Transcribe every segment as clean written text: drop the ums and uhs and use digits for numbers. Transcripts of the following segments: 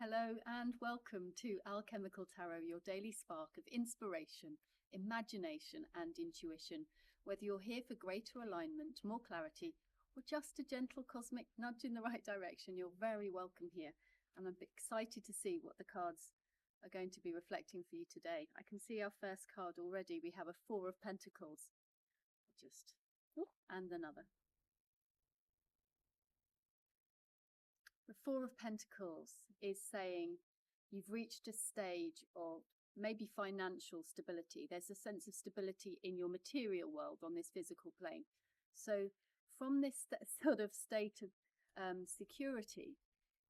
Hello and welcome to Alchemical Tarot, your daily spark of inspiration, imagination and intuition. Whether you're here for greater alignment, more clarity, or just a gentle cosmic nudge in the right direction, you're very welcome here. And I'm excited to see what the cards are going to be reflecting for you today. I can see our first card already. We have a Four of Pentacles. And another. The Four of Pentacles is saying you've reached a stage of maybe financial stability. There's a sense of stability in your material world on this physical plane. So from this sort of state of security,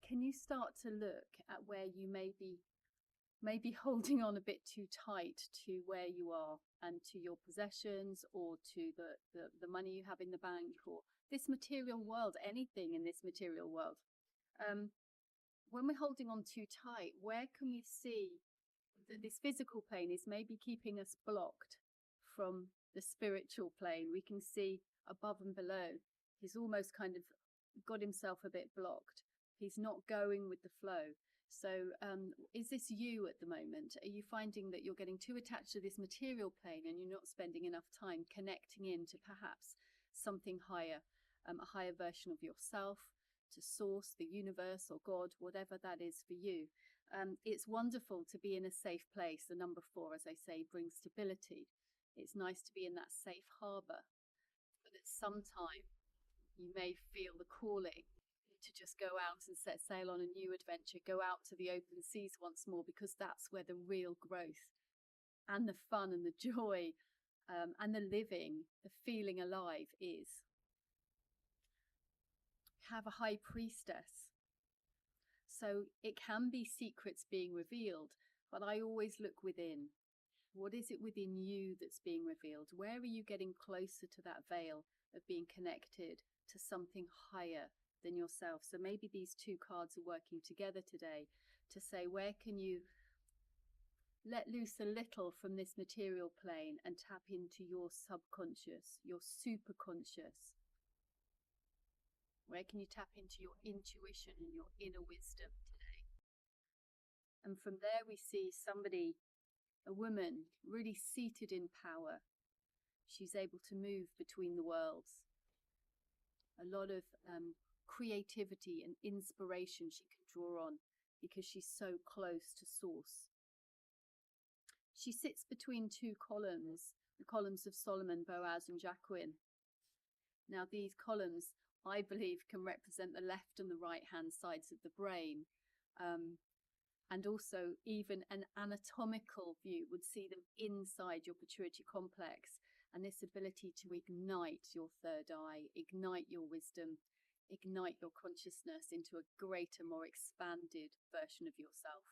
can you start to look at where you may be holding on a bit too tight to where you are and to your possessions, or to the money you have in the bank, or this material world, anything in this material world? When we're holding on too tight, where can we see that this physical plane is maybe keeping us blocked from the spiritual plane? We can see above and below. He's almost kind of got himself a bit blocked. He's not going with the flow. So is this you at the moment? Are you finding that you're getting too attached to this material plane and you're not spending enough time connecting into perhaps something higher, a higher version of yourself, to source, the universe, or God, whatever that is for you? It's wonderful to be in a safe place. The number 4, as I say, brings stability. It's nice to be in that safe harbour, but at some time you may feel the calling to just go out and set sail on a new adventure, go out to the open seas once more, because that's where the real growth and the fun and the joy and the living, the feeling alive is. Have a High Priestess. So it can be secrets being revealed, but I always look within. What is it within you that's being revealed? Where are you getting closer to that veil of being connected to something higher than yourself? So maybe these two cards are working together today to say, where can you let loose a little from this material plane and tap into your subconscious, your superconscious? Where can you tap into your intuition and your inner wisdom today? And from there we see somebody, a woman, really seated in power. She's able to move between the worlds. A lot of creativity and inspiration she can draw on because she's so close to source. She sits between two columns, the columns of Solomon, Boaz and Jacqueline. Now these columns, I believe, can represent the left and the right hand sides of the brain, and also even an anatomical view would see them inside your pituitary complex, and this ability to ignite your third eye, ignite your wisdom, ignite your consciousness into a greater, more expanded version of yourself.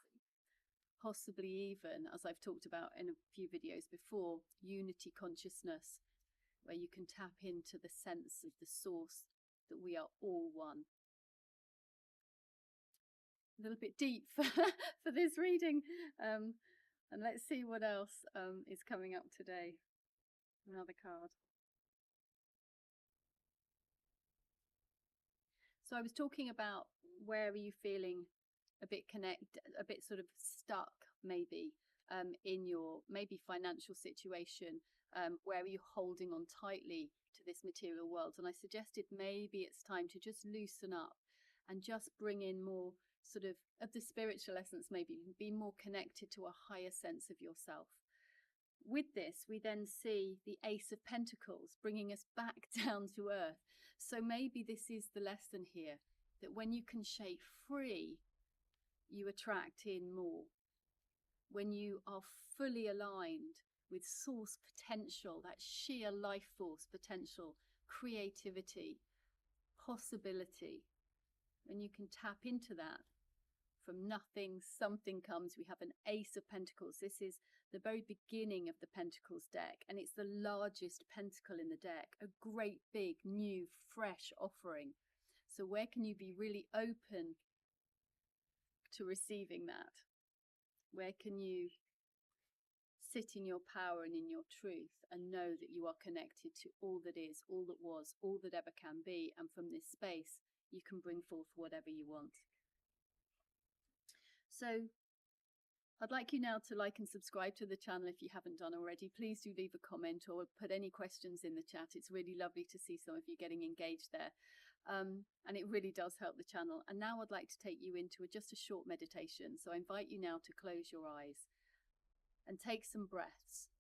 Possibly even, as I've talked about in a few videos before, unity consciousness, where you can tap into the sense of the source, that we are all one. A little bit deep for this reading, and let's see what else is coming up today. Another card. So I was talking about, where are you feeling a bit a bit sort of stuck, maybe in your maybe financial situation. Where are you holding on tightly to this material world? And I suggested maybe it's time to just loosen up and just bring in more sort of the spiritual essence, maybe be more connected to a higher sense of yourself. With this, we then see the Ace of Pentacles bringing us back down to earth. So maybe this is the lesson here, that when you can shake free, you attract in more. When you are fully aligned with source potential, that sheer life force potential, creativity, possibility, when you can tap into that, from nothing something comes. We have an Ace of Pentacles. This is the very beginning of the Pentacles deck, and it's the largest pentacle in the deck, a great big new fresh offering. So where can you be really open to receiving that? Where can you sit in your power and in your truth and know that you are connected to all that is, all that was, all that ever can be, and from this space you can bring forth whatever you want? So I'd like you now to like and subscribe to the channel if you haven't done already. Please do leave a comment or put any questions in the chat. It's really lovely to see some of you getting engaged there. And it really does help the channel. And now I'd like to take you into just a short meditation. So I invite you now to close your eyes and take some breaths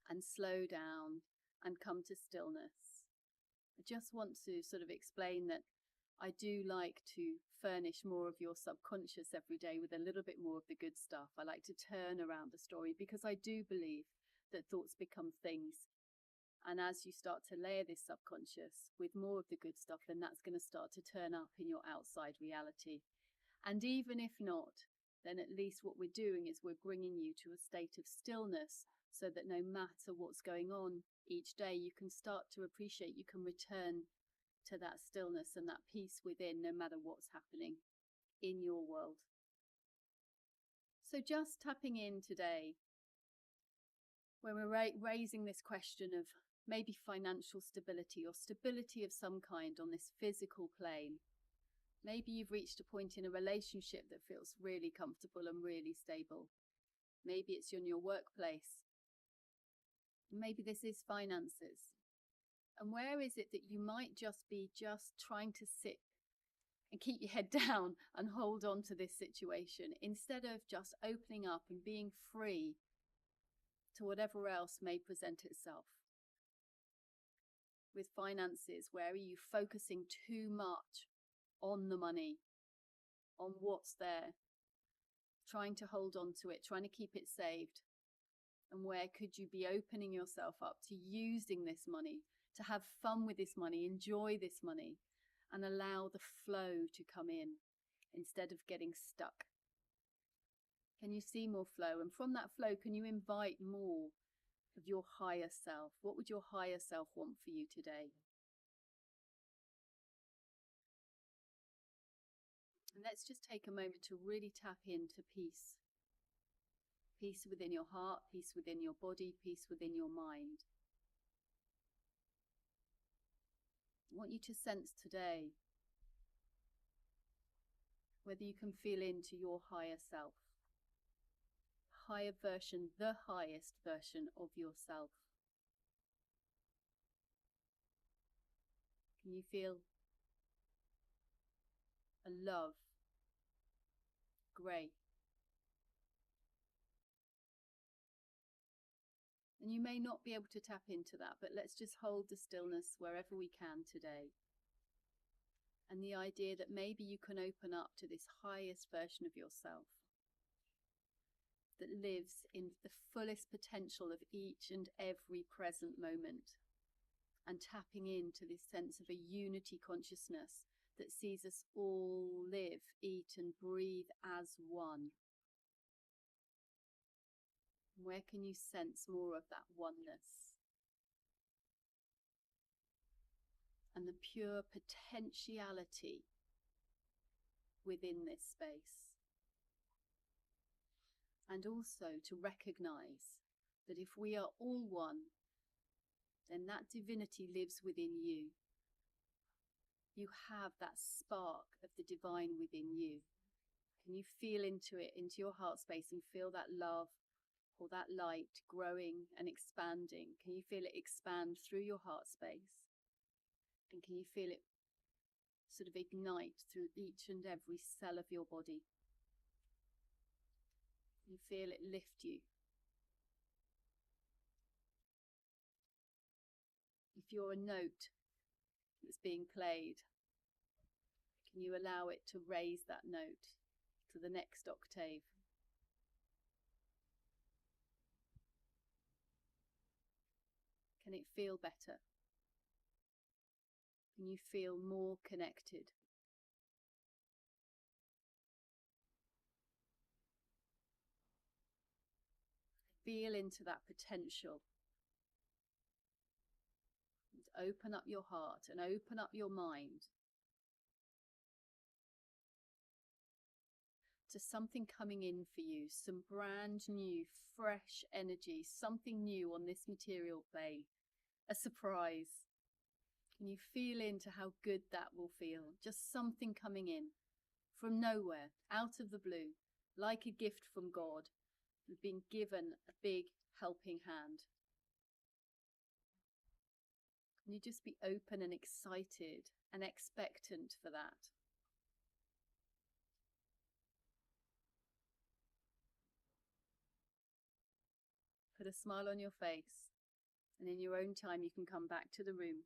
and slow down and come to stillness. I just want to sort of explain that I do like to furnish more of your subconscious every day with a little bit more of the good stuff. I like to turn around the story because I do believe that thoughts become things. And as you start to layer this subconscious with more of the good stuff, then that's going to start to turn up in your outside reality. And even if not, then at least what we're doing is we're bringing you to a state of stillness so that no matter what's going on each day, you can start to appreciate, you can return to that stillness and that peace within, no matter what's happening in your world. So just tapping in today, when we're raising this question of maybe financial stability or stability of some kind on this physical plane. Maybe you've reached a point in a relationship that feels really comfortable and really stable. Maybe it's in your workplace. Maybe this is finances. And where is it that you might just be trying to sit and keep your head down and hold on to this situation instead of just opening up and being free to whatever else may present itself? With finances, where are you focusing too much on the money, on what's there, trying to hold on to it, trying to keep it saved? And where could you be opening yourself up to using this money, to have fun with this money, enjoy this money, and allow the flow to come in instead of getting stuck? Can you see more flow? And from that flow, can you invite more of your higher self? What would your higher self want for you today? And let's just take a moment to really tap into peace. Peace within your heart, peace within your body, peace within your mind. I want you to sense today whether you can feel into your higher self. Higher version, the highest version of yourself. Can you feel a love? Great. And you may not be able to tap into that, but let's just hold the stillness wherever we can today. And the idea that maybe you can open up to this highest version of yourself that lives in the fullest potential of each and every present moment, and tapping into this sense of a unity consciousness that sees us all live, eat and breathe as one. Where can you sense more of that oneness and the pure potentiality within this space? And also to recognize that if we are all one, then that divinity lives within you. You have that spark of the divine within you. Can you feel into it, into your heart space, and feel that love or that light growing and expanding? Can you feel it expand through your heart space? And can you feel it sort of ignite through each and every cell of your body? You feel it lift you. If you're a note that's being played, can you allow it to raise that note to the next octave? Can it feel better? Can you feel more connected? Feel into that potential. And open up your heart and open up your mind to something coming in for you, some brand new, fresh energy, something new on this material plane, a surprise. Can you feel into how good that will feel? Just something coming in from nowhere, out of the blue, like a gift from God. You've been given a big helping hand. Can you just be open and excited and expectant for that? Put a smile on your face, and in your own time you can come back to the room.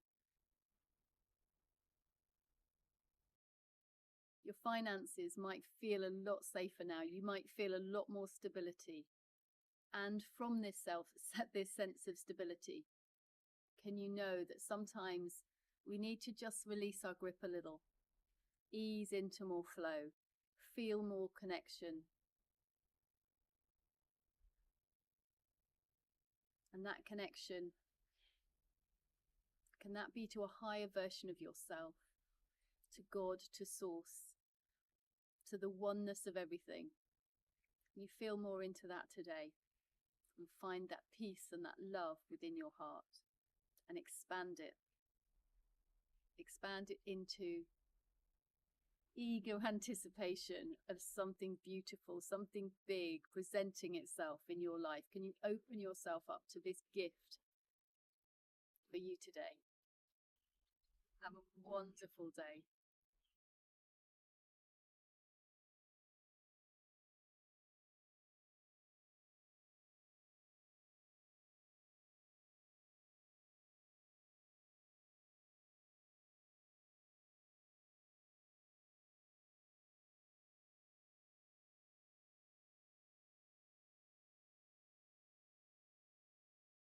Your finances might feel a lot safer now. You might feel a lot more stability. And from this sense of stability, can you know that sometimes we need to just release our grip a little, ease into more flow, feel more connection. And that connection, can that be to a higher version of yourself, to God, to Source, to the oneness of everything? Can you feel more into that today and find that peace and that love within your heart and expand it? Expand it into eager anticipation of something beautiful, something big presenting itself in your life. Can you open yourself up to this gift for you today? Have a wonderful day.